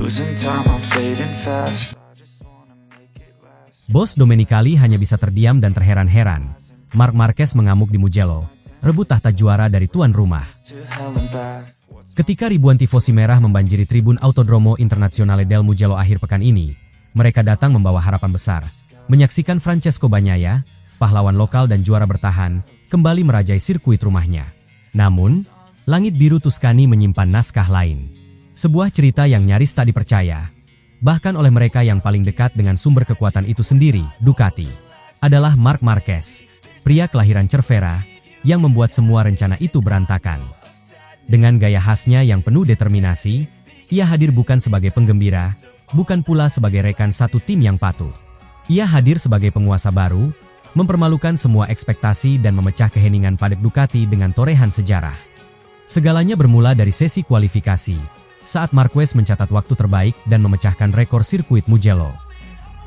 Losing time, I'm fading fast. Bos Domenicali hanya bisa terdiam dan terheran-heran. Marc Marquez mengamuk di Mugello, rebut tahta juara dari tuan rumah. To hell and back. Ketika ribuan tifosi merah membanjiri tribun Autodromo Internazionale del Mugello akhir pekan ini, mereka datang membawa harapan besar, menyaksikan Francesco Bagnaia, pahlawan lokal dan juara bertahan, kembali merajai sirkuit rumahnya. Namun, langit biru Tuscany menyimpan naskah lain. Sebuah cerita yang nyaris tak dipercaya, bahkan oleh mereka yang paling dekat dengan sumber kekuatan itu sendiri, Ducati, adalah Marc Marquez, pria kelahiran Cervera, yang membuat semua rencana itu berantakan. Dengan gaya khasnya yang penuh determinasi, ia hadir bukan sebagai penggembira, bukan pula sebagai rekan satu tim yang patuh. Ia hadir sebagai penguasa baru, mempermalukan semua ekspektasi dan memecah keheningan padek Ducati dengan torehan sejarah. Segalanya bermula dari sesi kualifikasi, saat Marquez mencatat waktu terbaik dan memecahkan rekor sirkuit Mugello.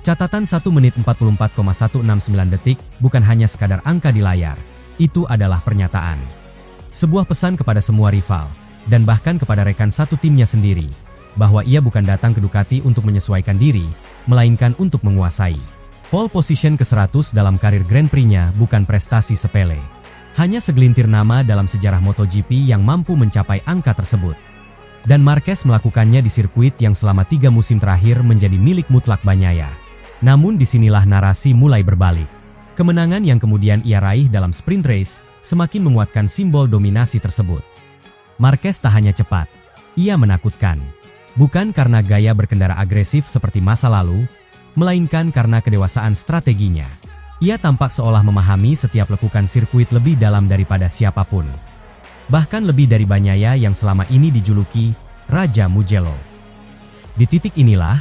Catatan 1 menit 44,169 detik bukan hanya sekadar angka di layar, itu adalah pernyataan. Sebuah pesan kepada semua rival, dan bahkan kepada rekan satu timnya sendiri, bahwa ia bukan datang ke Ducati untuk menyesuaikan diri, melainkan untuk menguasai. Pole position ke-100 dalam karir Grand Prix-nya bukan prestasi sepele. Hanya segelintir nama dalam sejarah MotoGP yang mampu mencapai angka tersebut. Dan Marquez melakukannya di sirkuit yang selama 3 musim terakhir menjadi milik mutlak Bagnaia. Namun disinilah narasi mulai berbalik. Kemenangan yang kemudian ia raih dalam sprint race, semakin menguatkan simbol dominasi tersebut. Marquez tak hanya cepat, ia menakutkan. Bukan karena gaya berkendara agresif seperti masa lalu, melainkan karena kedewasaan strateginya. Ia tampak seolah memahami setiap lekukan sirkuit lebih dalam daripada siapapun. Bahkan lebih dari Bagnaia yang selama ini dijuluki Raja Mugello. Di titik inilah,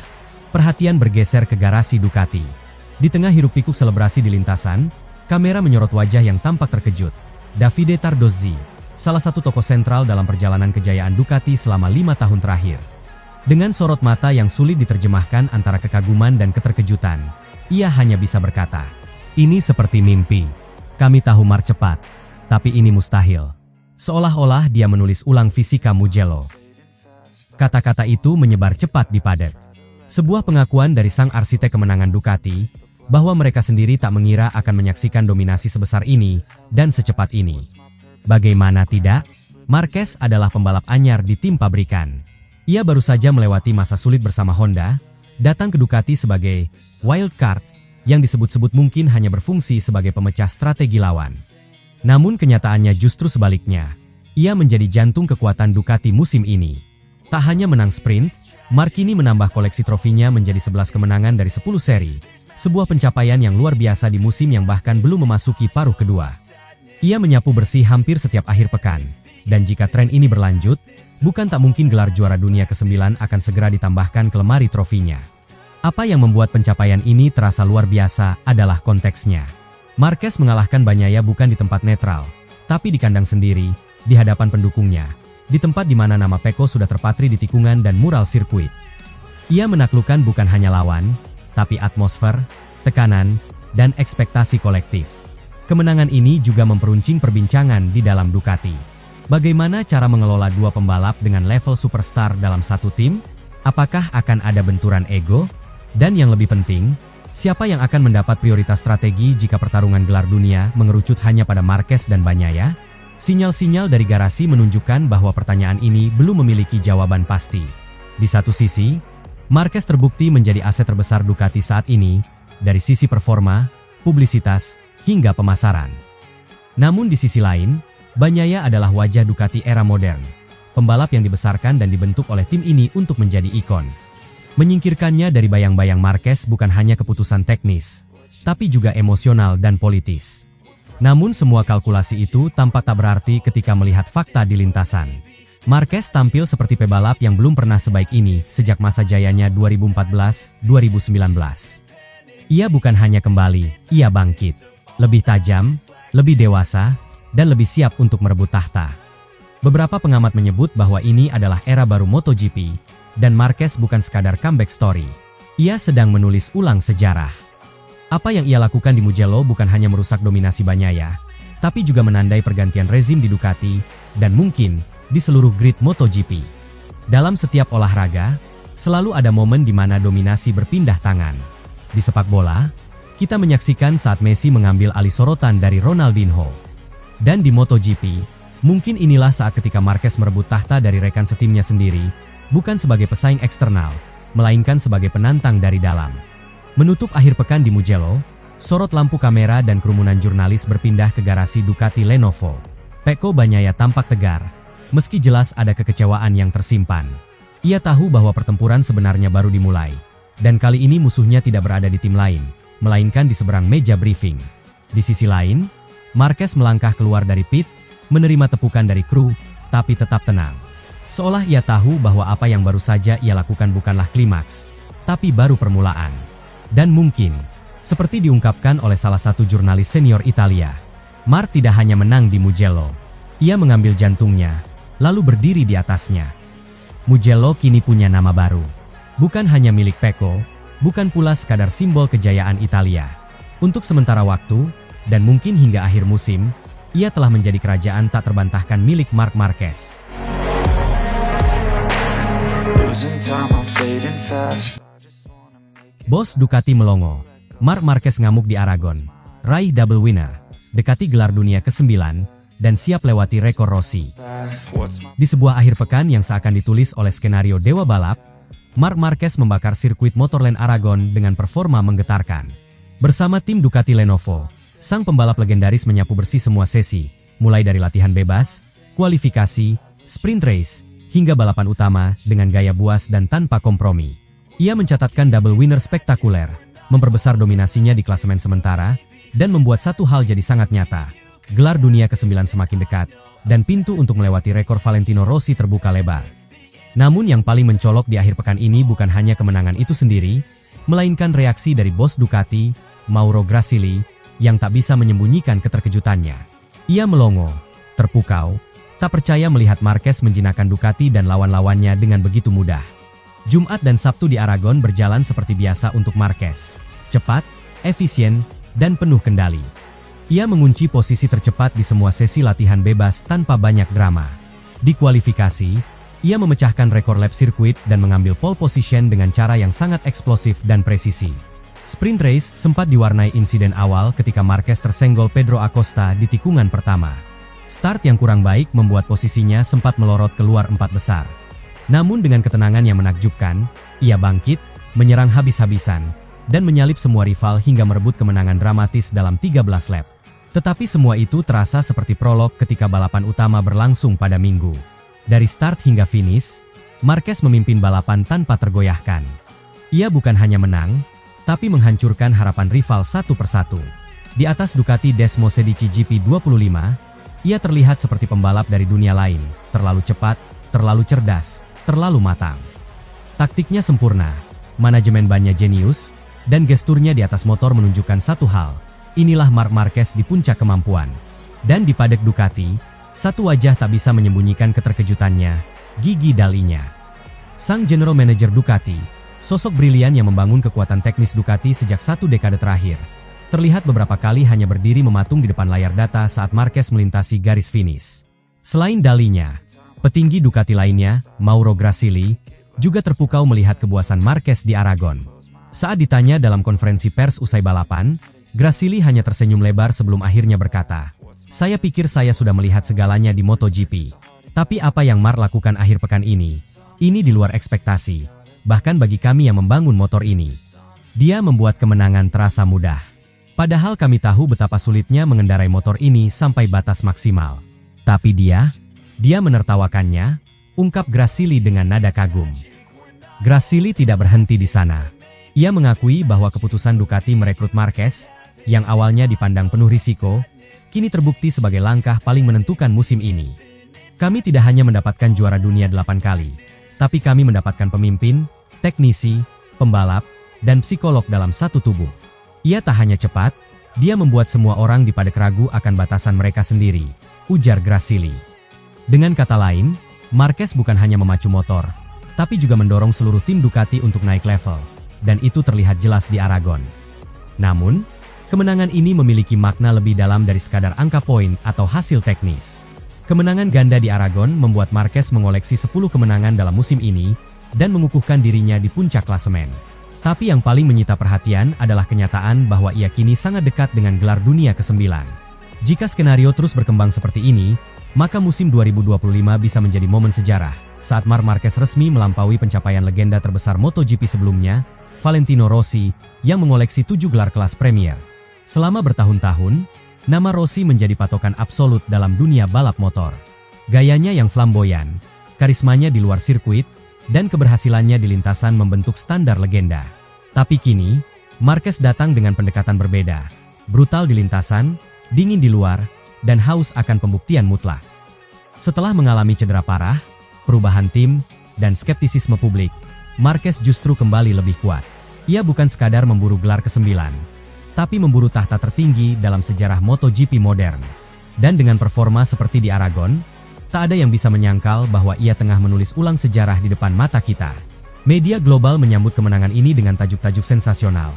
perhatian bergeser ke garasi Ducati. Di tengah hiruk-pikuk selebrasi di lintasan, kamera menyorot wajah yang tampak terkejut. Davide Tardozzi, salah satu tokoh sentral dalam perjalanan kejayaan Ducati selama 5 tahun terakhir. Dengan sorot mata yang sulit diterjemahkan antara kekaguman dan keterkejutan, ia hanya bisa berkata, "Ini seperti mimpi. Kami tahu Marc cepat, tapi ini mustahil." Seolah-olah dia menulis ulang fisika Mugello. Kata-kata itu menyebar cepat di padek. Sebuah pengakuan dari sang arsitek kemenangan Ducati, bahwa mereka sendiri tak mengira akan menyaksikan dominasi sebesar ini, dan secepat ini. Bagaimana tidak? Marquez adalah pembalap anyar di tim pabrikan. Ia baru saja melewati masa sulit bersama Honda, datang ke Ducati sebagai wild card, yang disebut-sebut mungkin hanya berfungsi sebagai pemecah strategi lawan. Namun kenyataannya justru sebaliknya. Ia menjadi jantung kekuatan Ducati musim ini. Tak hanya menang sprint, Marc kini menambah koleksi trofinya menjadi 11 kemenangan dari 10 seri. Sebuah pencapaian yang luar biasa di musim yang bahkan belum memasuki paruh kedua. Ia menyapu bersih hampir setiap akhir pekan. Dan jika tren ini berlanjut, bukan tak mungkin gelar juara dunia ke-9 akan segera ditambahkan ke lemari trofinya. Apa yang membuat pencapaian ini terasa luar biasa adalah konteksnya. Marquez mengalahkan Bagnaia bukan di tempat netral, tapi di kandang sendiri, di hadapan pendukungnya, di tempat di mana nama Pecco sudah terpatri di tikungan dan mural sirkuit. Ia menaklukkan bukan hanya lawan, tapi atmosfer, tekanan, dan ekspektasi kolektif. Kemenangan ini juga memperuncing perbincangan di dalam Ducati. Bagaimana cara mengelola dua pembalap dengan level superstar dalam satu tim? Apakah akan ada benturan ego? Dan yang lebih penting, siapa yang akan mendapat prioritas strategi jika pertarungan gelar dunia mengerucut hanya pada Marquez dan Bagnaia? Sinyal-sinyal dari garasi menunjukkan bahwa pertanyaan ini belum memiliki jawaban pasti. Di satu sisi, Marquez terbukti menjadi aset terbesar Ducati saat ini, dari sisi performa, publisitas, hingga pemasaran. Namun di sisi lain, Bagnaia adalah wajah Ducati era modern. Pembalap yang dibesarkan dan dibentuk oleh tim ini untuk menjadi ikon. Menyingkirkannya dari bayang-bayang Marquez bukan hanya keputusan teknis, tapi juga emosional dan politis. Namun semua kalkulasi itu tampak tak berarti ketika melihat fakta di lintasan. Marquez tampil seperti pebalap yang belum pernah sebaik ini sejak masa jayanya 2014-2019. Ia bukan hanya kembali, ia bangkit. Lebih tajam, lebih dewasa, dan lebih siap untuk merebut tahta. Beberapa pengamat menyebut bahwa ini adalah era baru MotoGP, dan Marquez bukan sekadar comeback story. Ia sedang menulis ulang sejarah. Apa yang ia lakukan di Mugello bukan hanya merusak dominasi Bagnaia, tapi juga menandai pergantian rezim di Ducati, dan mungkin di seluruh grid MotoGP. Dalam setiap olahraga, Selalu ada momen di mana dominasi berpindah tangan. Di sepak bola, kita menyaksikan saat Messi mengambil alih sorotan dari Ronaldinho. Dan di MotoGP, mungkin inilah saat ketika Marquez merebut tahta dari rekan setimnya sendiri, bukan sebagai pesaing eksternal, melainkan sebagai penantang dari dalam. Menutup akhir pekan di Mugello, sorot lampu kamera dan kerumunan jurnalis berpindah ke garasi Ducati Lenovo. Pecco Bagnaia tampak tegar, meski jelas ada kekecewaan yang tersimpan. Ia tahu bahwa pertempuran sebenarnya baru dimulai, dan kali ini musuhnya tidak berada di tim lain, melainkan di seberang meja briefing. Di sisi lain, Marquez melangkah keluar dari pit, menerima tepukan dari kru, tapi tetap tenang. Seolah ia tahu bahwa apa yang baru saja ia lakukan bukanlah klimaks, tapi baru permulaan. Dan mungkin, seperti diungkapkan oleh salah satu jurnalis senior Italia, Mar tidak hanya menang di Mugello, ia mengambil jantungnya, lalu berdiri di atasnya. Mugello kini punya nama baru. Bukan hanya milik Pecco, bukan pula sekadar simbol kejayaan Italia. Untuk sementara waktu, dan mungkin hingga akhir musim, ia telah menjadi kerajaan tak terbantahkan milik Marc Marquez. Bos Ducati melongo. Marc Marquez ngamuk di Aragon, raih double winner, dekati gelar dunia ke-9, dan siap lewati rekor Rossi. Di sebuah akhir pekan yang seakan ditulis oleh skenario Dewa Balap, Marc Marquez membakar sirkuit Motorland Aragon dengan performa menggetarkan. Bersama tim Ducati Lenovo, sang pembalap legendaris menyapu bersih semua sesi, mulai dari latihan bebas, kualifikasi, sprint race, hingga balapan utama dengan gaya buas dan tanpa kompromi. Ia mencatatkan double winner spektakuler, memperbesar dominasinya di klasemen sementara, dan membuat satu hal jadi sangat nyata. Gelar dunia ke-9 semakin dekat, dan pintu untuk melewati rekor Valentino Rossi terbuka lebar. Namun yang paling mencolok di akhir pekan ini bukan hanya kemenangan itu sendiri, melainkan reaksi dari bos Ducati, Mauro Grasili, yang tak bisa menyembunyikan keterkejutannya. Ia melongo, terpukau, tak percaya melihat Marquez menjinakkan Ducati dan lawan-lawannya dengan begitu mudah. Jumat dan Sabtu di Aragon berjalan seperti biasa untuk Marquez. Cepat, efisien, dan penuh kendali. Ia mengunci posisi tercepat di semua sesi latihan bebas tanpa banyak drama. Di kualifikasi, ia memecahkan rekor lap sirkuit dan mengambil pole position dengan cara yang sangat eksplosif dan presisi. Sprint race sempat diwarnai insiden awal ketika Marquez tersenggol Pedro Acosta di tikungan pertama. Start yang kurang baik membuat posisinya sempat melorot keluar 4 besar. Namun dengan ketenangan yang menakjubkan, ia bangkit, menyerang habis-habisan, dan menyalip semua rival hingga merebut kemenangan dramatis dalam 13 lap. Tetapi semua itu terasa seperti prolog ketika balapan utama berlangsung pada Minggu. Dari start hingga finish, Marquez memimpin balapan tanpa tergoyahkan. Ia bukan hanya menang, tapi menghancurkan harapan rival satu persatu. Di atas Ducati Desmosedici GP25, ia terlihat seperti pembalap dari dunia lain, terlalu cepat, terlalu cerdas, terlalu matang. Taktiknya sempurna, manajemen bannya jenius, dan gesturnya di atas motor menunjukkan satu hal. Inilah Marc Marquez di puncak kemampuan. Dan di paddock Ducati, satu wajah tak bisa menyembunyikan keterkejutannya, gigi dalinya. Sang general manager Ducati, sosok brilian yang membangun kekuatan teknis Ducati sejak 1 dekade terakhir, terlihat beberapa kali hanya berdiri mematung di depan layar data saat Marquez melintasi garis finish. Selain dalinya, petinggi Ducati lainnya, Mauro Grasili, juga terpukau melihat kepuasan Marquez di Aragon. Saat ditanya dalam konferensi pers usai balapan, Grasili hanya tersenyum lebar sebelum akhirnya berkata, "Saya pikir saya sudah melihat segalanya di MotoGP. Tapi apa yang Marc lakukan akhir pekan ini di luar ekspektasi, bahkan bagi kami yang membangun motor ini. Dia membuat kemenangan terasa mudah. Padahal kami tahu betapa sulitnya mengendarai motor ini sampai batas maksimal. Tapi dia menertawakannya," ungkap Grasili dengan nada kagum. Grasili tidak berhenti di sana. Ia mengakui bahwa keputusan Ducati merekrut Marquez, yang awalnya dipandang penuh risiko, kini terbukti sebagai langkah paling menentukan musim ini. Kami tidak hanya mendapatkan juara dunia 8 kali, tapi kami mendapatkan pemimpin, teknisi, pembalap, dan psikolog dalam satu tubuh. Ia tak hanya cepat, dia membuat semua orang di paddock ragu akan batasan mereka sendiri, ujar Grasili. Dengan kata lain, Marquez bukan hanya memacu motor, tapi juga mendorong seluruh tim Ducati untuk naik level, dan itu terlihat jelas di Aragon. Namun, kemenangan ini memiliki makna lebih dalam dari sekadar angka poin atau hasil teknis. Kemenangan ganda di Aragon membuat Marquez mengoleksi 10 kemenangan dalam musim ini, dan mengukuhkan dirinya di puncak klasemen. Tapi yang paling menyita perhatian adalah kenyataan bahwa ia kini sangat dekat dengan gelar dunia ke-9. Jika skenario terus berkembang seperti ini, maka musim 2025 bisa menjadi momen sejarah, saat Marc Marquez resmi melampaui pencapaian legenda terbesar MotoGP sebelumnya, Valentino Rossi, yang mengoleksi 7 gelar kelas Premier. Selama bertahun-tahun, nama Rossi menjadi patokan absolut dalam dunia balap motor. Gayanya yang flamboyan, karismanya di luar sirkuit, dan keberhasilannya di lintasan membentuk standar legenda. Tapi kini, Marquez datang dengan pendekatan berbeda. Brutal di lintasan, dingin di luar, dan haus akan pembuktian mutlak. Setelah mengalami cedera parah, perubahan tim, dan skeptisisme publik, Marquez justru kembali lebih kuat. Ia bukan sekadar memburu gelar ke-9, tapi memburu tahta tertinggi dalam sejarah MotoGP modern. Dan dengan performa seperti di Aragon, tak ada yang bisa menyangkal bahwa ia tengah menulis ulang sejarah di depan mata kita. Media global menyambut kemenangan ini dengan tajuk-tajuk sensasional.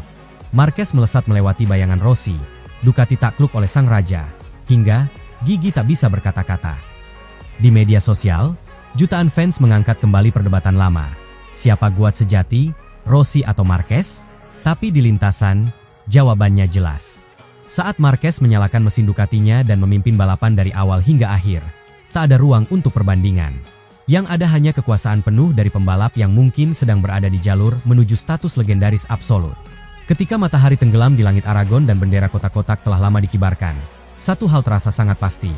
Marquez melesat melewati bayangan Rossi, Ducati takluk oleh sang raja, hingga gigi tak bisa berkata-kata. Di media sosial, jutaan fans mengangkat kembali perdebatan lama. Siapa guat sejati, Rossi atau Marquez? Tapi di lintasan, jawabannya jelas. Saat Marquez menyalakan mesin Ducatinya dan memimpin balapan dari awal hingga akhir, tak ada ruang untuk perbandingan. Yang ada hanya kekuasaan penuh dari pembalap yang mungkin sedang berada di jalur menuju status legendaris absolut. Ketika matahari tenggelam di langit Aragon dan bendera kotak-kotak telah lama dikibarkan, satu hal terasa sangat pasti.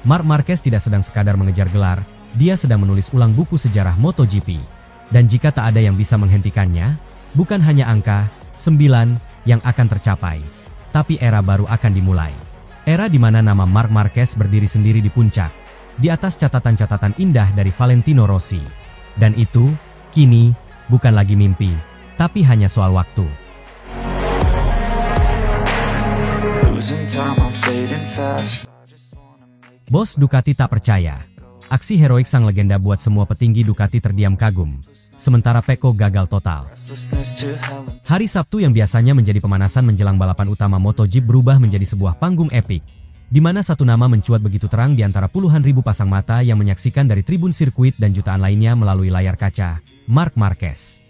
Marc Marquez tidak sedang sekadar mengejar gelar, dia sedang menulis ulang buku sejarah MotoGP. Dan jika tak ada yang bisa menghentikannya, bukan hanya angka 9 yang akan tercapai, tapi era baru akan dimulai. Era di mana nama Marc Marquez berdiri sendiri di puncak, di atas catatan-catatan indah dari Valentino Rossi. Dan itu, kini, bukan lagi mimpi, tapi hanya soal waktu. Losing time, I'm fading fast. Bos Ducati tak percaya. Aksi heroik sang legenda buat semua petinggi Ducati terdiam kagum. Sementara Pecco gagal total. Restlessness to hell and Hari Sabtu yang biasanya menjadi pemanasan menjelang balapan utama MotoGP berubah menjadi sebuah panggung epik, di mana satu nama mencuat begitu terang di antara puluhan ribu pasang mata yang menyaksikan dari tribun sirkuit dan jutaan lainnya melalui layar kaca, Marc Marquez.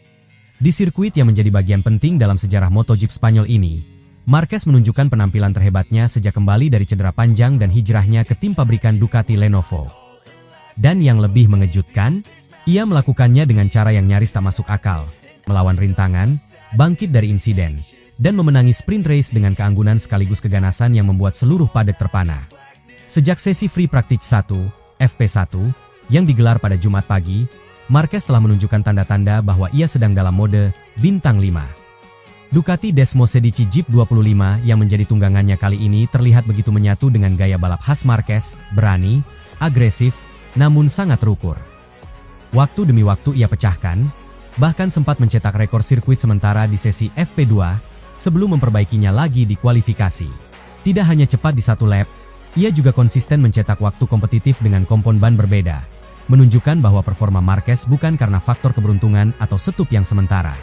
Di sirkuit yang menjadi bagian penting dalam sejarah MotoGP Spanyol ini, Marquez menunjukkan penampilan terhebatnya sejak kembali dari cedera panjang dan hijrahnya ke tim pabrikan Ducati Lenovo. Dan yang lebih mengejutkan, ia melakukannya dengan cara yang nyaris tak masuk akal, melawan rintangan, bangkit dari insiden, dan memenangi sprint race dengan keanggunan sekaligus keganasan yang membuat seluruh padek terpana. Sejak sesi free practice 1, FP1, yang digelar pada Jumat pagi, Marquez telah menunjukkan tanda-tanda bahwa ia sedang dalam mode bintang 5. Ducati Desmosedici Jeep 25 yang menjadi tunggangannya kali ini terlihat begitu menyatu dengan gaya balap khas Marquez, berani, agresif, namun sangat terukur. Waktu demi waktu ia pecahkan, bahkan sempat mencetak rekor sirkuit sementara di sesi FP2, sebelum memperbaikinya lagi di kualifikasi. Tidak hanya cepat di satu lap, ia juga konsisten mencetak waktu kompetitif dengan kompon ban berbeda, menunjukkan bahwa performa Marquez bukan karena faktor keberuntungan atau setup yang sementara.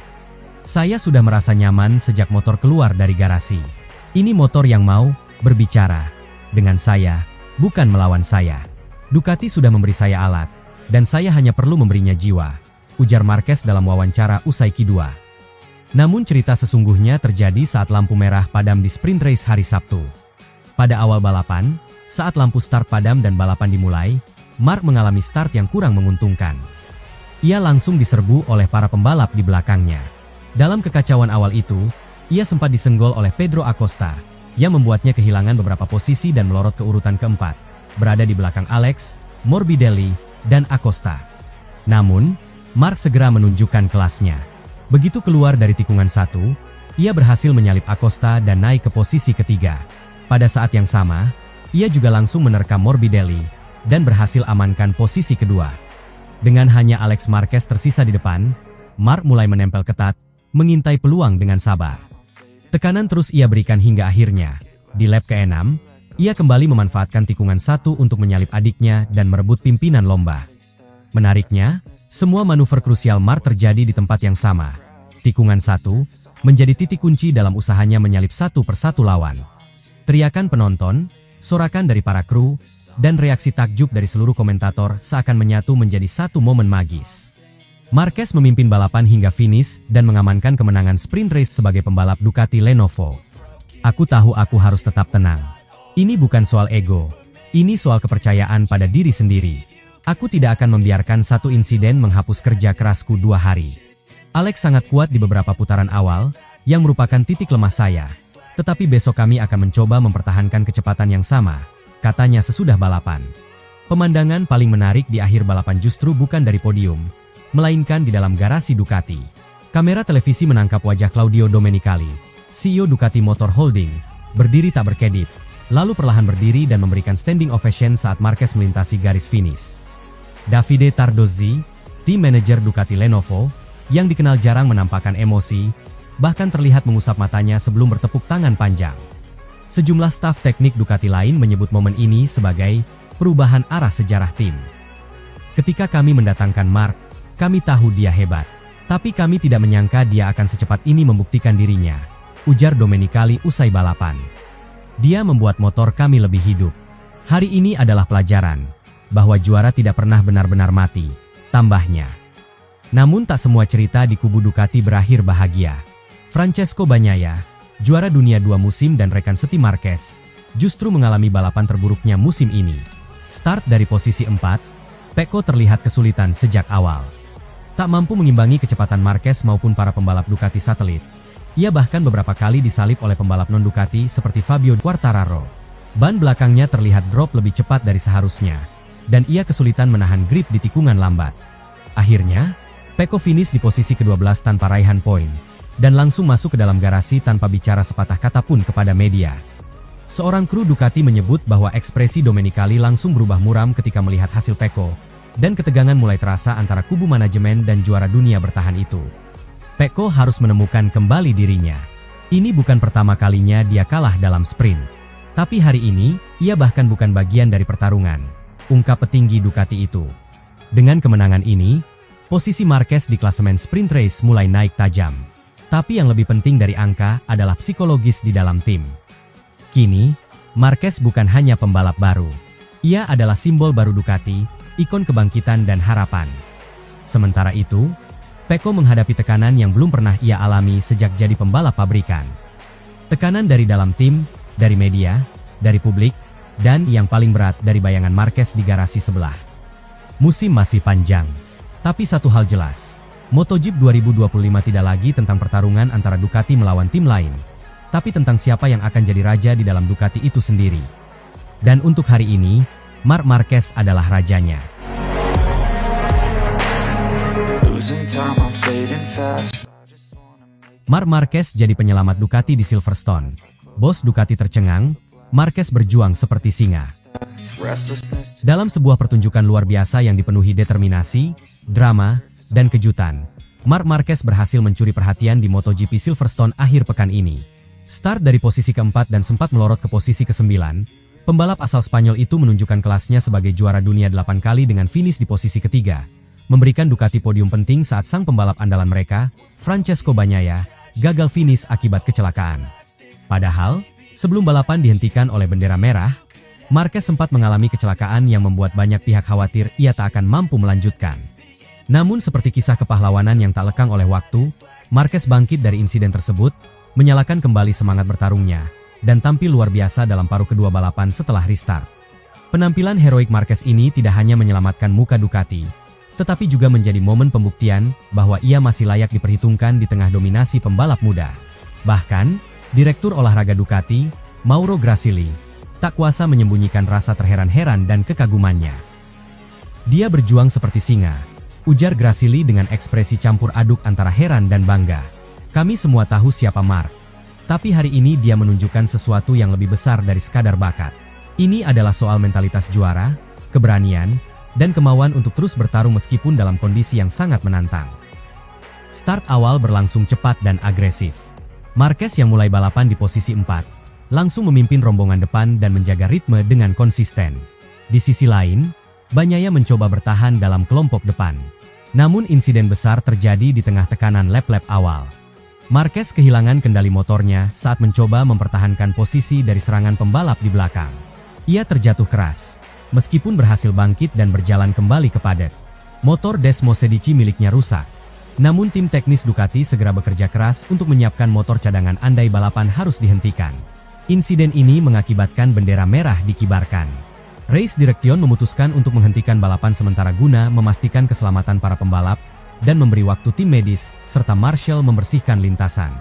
Saya sudah merasa nyaman sejak motor keluar dari garasi. Ini motor yang mau berbicara dengan saya, bukan melawan saya. Ducati sudah memberi saya alat, dan saya hanya perlu memberinya jiwa, ujar Marquez dalam wawancara usai Q2. Namun cerita sesungguhnya terjadi saat lampu merah padam di sprint race hari Sabtu. Pada awal balapan, saat lampu start padam dan balapan dimulai, Marc mengalami start yang kurang menguntungkan. Ia langsung diserbu oleh para pembalap di belakangnya. Dalam kekacauan awal itu, ia sempat disenggol oleh Pedro Acosta, yang membuatnya kehilangan beberapa posisi dan melorot ke urutan keempat, berada di belakang Alex, Morbidelli, dan Acosta. Namun, Marc segera menunjukkan kelasnya. Begitu keluar dari tikungan 1, ia berhasil menyalip Acosta dan naik ke posisi ketiga. Pada saat yang sama, ia juga langsung menerkam Morbidelli, dan berhasil amankan posisi kedua. Dengan hanya Alex Marquez tersisa di depan, Marc mulai menempel ketat, mengintai peluang dengan sabar. Tekanan terus ia berikan hingga akhirnya, di lap ke-6, ia kembali memanfaatkan tikungan 1 untuk menyalip adiknya dan merebut pimpinan lomba. Menariknya, semua manuver krusial Marc terjadi di tempat yang sama. Tikungan 1 menjadi titik kunci dalam usahanya menyalip satu persatu lawan. Teriakan penonton, sorakan dari para kru, dan reaksi takjub dari seluruh komentator seakan menyatu menjadi satu momen magis. Marquez memimpin balapan hingga finish dan mengamankan kemenangan sprint race sebagai pembalap Ducati Lenovo. Aku tahu aku harus tetap tenang. Ini bukan soal ego. Ini soal kepercayaan pada diri sendiri. Aku tidak akan membiarkan satu insiden menghapus kerja kerasku 2 hari. Alex sangat kuat di beberapa putaran awal, yang merupakan titik lemah saya. Tetapi besok kami akan mencoba mempertahankan kecepatan yang sama, katanya sesudah balapan. Pemandangan paling menarik di akhir balapan justru bukan dari podium, melainkan di dalam garasi Ducati. Kamera televisi menangkap wajah Claudio Domenicali, CEO Ducati Motor Holding, berdiri tak berkedip, lalu perlahan berdiri dan memberikan standing ovation saat Marquez melintasi garis finish. Davide Tardozzi, tim manajer Ducati Lenovo, yang dikenal jarang menampakkan emosi, bahkan terlihat mengusap matanya sebelum bertepuk tangan panjang. Sejumlah staf teknik Ducati lain menyebut momen ini sebagai perubahan arah sejarah tim. Ketika kami mendatangkan Mark, kami tahu dia hebat. Tapi kami tidak menyangka dia akan secepat ini membuktikan dirinya, ujar Domenicali usai balapan. Dia membuat motor kami lebih hidup. Hari ini adalah pelajaran, bahwa juara tidak pernah benar-benar mati, tambahnya. Namun tak semua cerita di kubu Ducati berakhir bahagia. Francesco Bagnaia, juara dunia 2 musim dan rekan seti Marquez, justru mengalami balapan terburuknya musim ini. Start dari posisi 4, Pecco terlihat kesulitan sejak awal. Tak mampu mengimbangi kecepatan Marquez maupun para pembalap Ducati satelit. Ia bahkan beberapa kali disalip oleh pembalap non-Ducati seperti Fabio Quartararo. Ban belakangnya terlihat drop lebih cepat dari seharusnya, dan ia kesulitan menahan grip di tikungan lambat. Akhirnya, Pecco finish di posisi ke-12 tanpa raihan poin, dan langsung masuk ke dalam garasi tanpa bicara sepatah kata pun kepada media. Seorang kru Ducati menyebut bahwa ekspresi Domenicali langsung berubah muram ketika melihat hasil Pecco, dan ketegangan mulai terasa antara kubu manajemen dan juara dunia bertahan itu. Pecco harus menemukan kembali dirinya. Ini bukan pertama kalinya dia kalah dalam sprint. Tapi hari ini, ia bahkan bukan bagian dari pertarungan, ungkap petinggi Ducati itu. Dengan kemenangan ini, posisi Marquez di klasemen sprint race mulai naik tajam. Tapi yang lebih penting dari angka adalah psikologis di dalam tim. Kini, Marquez bukan hanya pembalap baru. Ia adalah simbol baru Ducati, ikon kebangkitan dan harapan. Sementara itu, Pecco menghadapi tekanan yang belum pernah ia alami sejak jadi pembalap pabrikan. Tekanan dari dalam tim, dari media, dari publik, dan yang paling berat dari bayangan Marquez di garasi sebelah. Musim masih panjang. Tapi satu hal jelas, MotoGP 2025 tidak lagi tentang pertarungan antara Ducati melawan tim lain, tapi tentang siapa yang akan jadi raja di dalam Ducati itu sendiri. Dan untuk hari ini, Marc Marquez adalah rajanya. Marc Marquez jadi penyelamat Ducati di Silverstone. Bos Ducati tercengang, Marquez berjuang seperti singa. Dalam sebuah pertunjukan luar biasa yang dipenuhi determinasi, drama, dan kejutan, Marc Marquez berhasil mencuri perhatian di MotoGP Silverstone akhir pekan ini. Start dari posisi keempat dan sempat melorot ke posisi ke-9, pembalap asal Spanyol itu menunjukkan kelasnya sebagai juara dunia 8 kali dengan finish di posisi ketiga, memberikan Ducati podium penting saat sang pembalap andalan mereka, Francesco Bagnaia, gagal finish akibat kecelakaan. Padahal, sebelum balapan dihentikan oleh bendera merah, Marquez sempat mengalami kecelakaan yang membuat banyak pihak khawatir ia tak akan mampu melanjutkan. Namun seperti kisah kepahlawanan yang tak lekang oleh waktu, Marquez bangkit dari insiden tersebut, menyalakan kembali semangat bertarungnya, dan tampil luar biasa dalam paruh kedua balapan setelah restart. Penampilan heroik Marquez ini tidak hanya menyelamatkan muka Ducati, tetapi juga menjadi momen pembuktian bahwa ia masih layak diperhitungkan di tengah dominasi pembalap muda. Bahkan, Direktur Olahraga Ducati, Mauro Grasili, tak kuasa menyembunyikan rasa terheran-heran dan kekagumannya. Dia berjuang seperti singa, ujar Grasili dengan ekspresi campur aduk antara heran dan bangga. Kami semua tahu siapa Marc. Tapi hari ini dia menunjukkan sesuatu yang lebih besar dari sekadar bakat. Ini adalah soal mentalitas juara, keberanian, dan kemauan untuk terus bertarung meskipun dalam kondisi yang sangat menantang. Start awal berlangsung cepat dan agresif. Marquez yang mulai balapan di posisi 4, langsung memimpin rombongan depan dan menjaga ritme dengan konsisten. Di sisi lain, Bagnaia mencoba bertahan dalam kelompok depan. Namun insiden besar terjadi di tengah tekanan lap-lap awal. Marquez kehilangan kendali motornya saat mencoba mempertahankan posisi dari serangan pembalap di belakang. Ia terjatuh keras, meskipun berhasil bangkit dan berjalan kembali ke paddock. Motor Desmosedici miliknya rusak. Namun tim teknis Ducati segera bekerja keras untuk menyiapkan motor cadangan andai balapan harus dihentikan. Insiden ini mengakibatkan bendera merah dikibarkan. Race Direction memutuskan untuk menghentikan balapan sementara guna memastikan keselamatan para pembalap dan memberi waktu tim medis serta marshal membersihkan lintasan.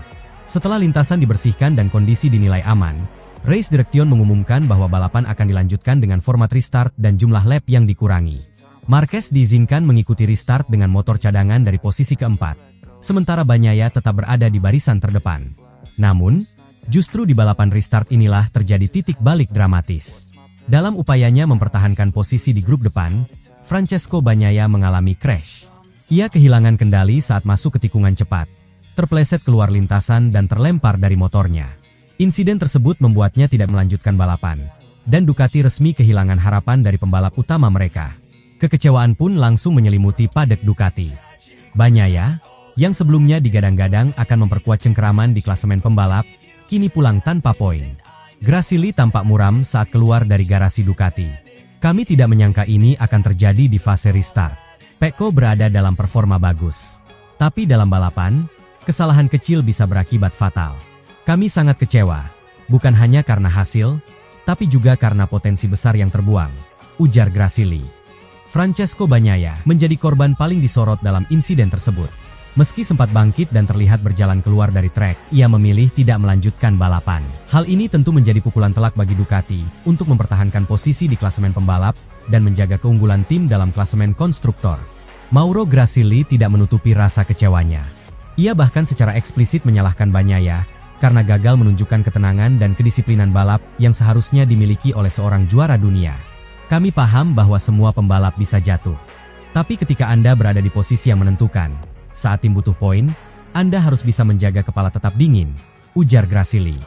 Setelah lintasan dibersihkan dan kondisi dinilai aman, Race Direction mengumumkan bahwa balapan akan dilanjutkan dengan format restart dan jumlah lap yang dikurangi. Marquez diizinkan mengikuti restart dengan motor cadangan dari posisi keempat, sementara Bagnaia tetap berada di barisan terdepan. Namun, justru di balapan restart inilah terjadi titik balik dramatis. Dalam upayanya mempertahankan posisi di grup depan, Francesco Bagnaia mengalami crash. Ia kehilangan kendali saat masuk ke tikungan cepat, terpeleset keluar lintasan dan terlempar dari motornya. Insiden tersebut membuatnya tidak melanjutkan balapan, dan Ducati resmi kehilangan harapan dari pembalap utama mereka. Kekecewaan pun langsung menyelimuti paddock Ducati. Bagnaia, yang sebelumnya digadang-gadang akan memperkuat cengkeraman di klasemen pembalap, kini pulang tanpa poin. Grasili tampak muram saat keluar dari garasi Ducati. Kami tidak menyangka ini akan terjadi di fase restart. Pecco berada dalam performa bagus. Tapi dalam balapan, kesalahan kecil bisa berakibat fatal. Kami sangat kecewa, bukan hanya karena hasil, tapi juga karena potensi besar yang terbuang, ujar Grasili. Francesco Bagnaia menjadi korban paling disorot dalam insiden tersebut. Meski sempat bangkit dan terlihat berjalan keluar dari trek, ia memilih tidak melanjutkan balapan. Hal ini tentu menjadi pukulan telak bagi Ducati untuk mempertahankan posisi di klasemen pembalap dan menjaga keunggulan tim dalam klasemen konstruktor. Mauro Grasili tidak menutupi rasa kecewanya. Ia bahkan secara eksplisit menyalahkan Bagnaia karena gagal menunjukkan ketenangan dan kedisiplinan balap yang seharusnya dimiliki oleh seorang juara dunia. Kami paham bahwa semua pembalap bisa jatuh. Tapi ketika Anda berada di posisi yang menentukan, saat tim butuh poin, Anda harus bisa menjaga kepala tetap dingin, ujar Grasili.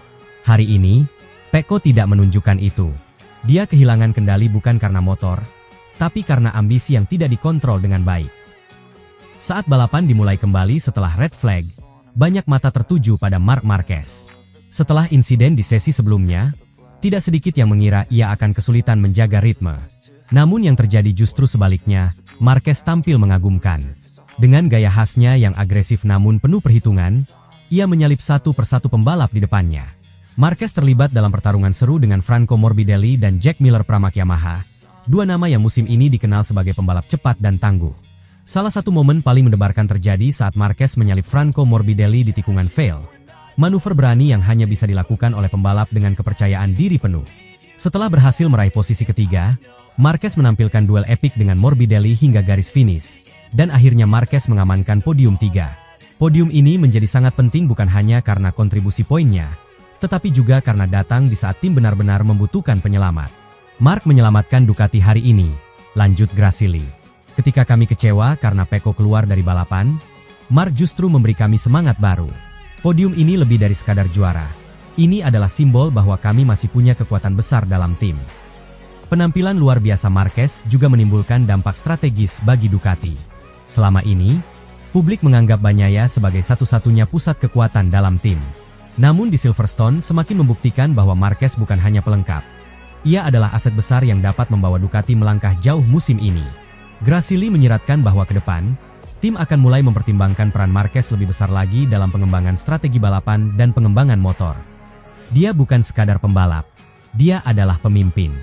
Hari ini, Pecco tidak menunjukkan itu. Dia kehilangan kendali bukan karena motor, tapi karena ambisi yang tidak dikontrol dengan baik. Saat balapan dimulai kembali setelah red flag, banyak mata tertuju pada Marc Marquez. Setelah insiden di sesi sebelumnya, tidak sedikit yang mengira ia akan kesulitan menjaga ritme. Namun yang terjadi justru sebaliknya, Marquez tampil mengagumkan. Dengan gaya khasnya yang agresif namun penuh perhitungan, ia menyalip satu persatu pembalap di depannya. Marquez terlibat dalam pertarungan seru dengan Franco Morbidelli dan Jack Miller Pramac Yamaha, dua nama yang musim ini dikenal sebagai pembalap cepat dan tangguh. Salah satu momen paling mendebarkan terjadi saat Marquez menyalip Franco Morbidelli di tikungan Vale. Manuver berani yang hanya bisa dilakukan oleh pembalap dengan kepercayaan diri penuh. Setelah berhasil meraih posisi ketiga, Marquez menampilkan duel epik dengan Morbidelli hingga garis finish, dan akhirnya Marquez mengamankan podium 3. Podium ini menjadi sangat penting bukan hanya karena kontribusi poinnya, tetapi juga karena datang di saat tim benar-benar membutuhkan penyelamat. Marc menyelamatkan Ducati hari ini, lanjut Grasili. Ketika kami kecewa karena Pecco keluar dari balapan, Marc justru memberi kami semangat baru. Podium ini lebih dari sekadar juara. Ini adalah simbol bahwa kami masih punya kekuatan besar dalam tim. Penampilan luar biasa Marquez juga menimbulkan dampak strategis bagi Ducati. Selama ini, publik menganggap Bagnaia sebagai satu-satunya pusat kekuatan dalam tim. Namun di Silverstone semakin membuktikan bahwa Marquez bukan hanya pelengkap. Ia adalah aset besar yang dapat membawa Ducati melangkah jauh musim ini. Grasili menyiratkan bahwa ke depan, tim akan mulai mempertimbangkan peran Marquez lebih besar lagi dalam pengembangan strategi balapan dan pengembangan motor. Dia bukan sekadar pembalap, dia adalah pemimpin.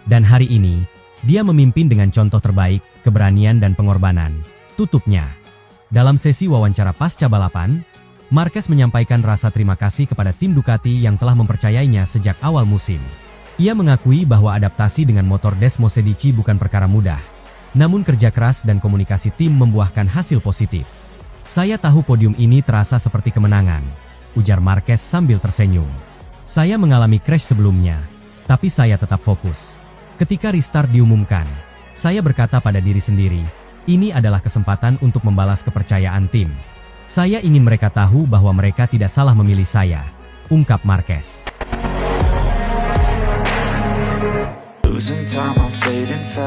Dan hari ini, dia memimpin dengan contoh terbaik, keberanian dan pengorbanan. Tutupnya. Dalam sesi wawancara pasca balapan, Marquez menyampaikan rasa terima kasih kepada tim Ducati yang telah mempercayainya sejak awal musim. Ia mengakui bahwa adaptasi dengan motor Desmosedici bukan perkara mudah. Namun kerja keras dan komunikasi tim membuahkan hasil positif. Saya tahu podium ini terasa seperti kemenangan, ujar Marquez sambil tersenyum. Saya mengalami crash sebelumnya, tapi saya tetap fokus. Ketika restart diumumkan, saya berkata pada diri sendiri, ini adalah kesempatan untuk membalas kepercayaan tim. Saya ingin mereka tahu bahwa mereka tidak salah memilih saya, ungkap Marquez. Losing time, I'm fading fast.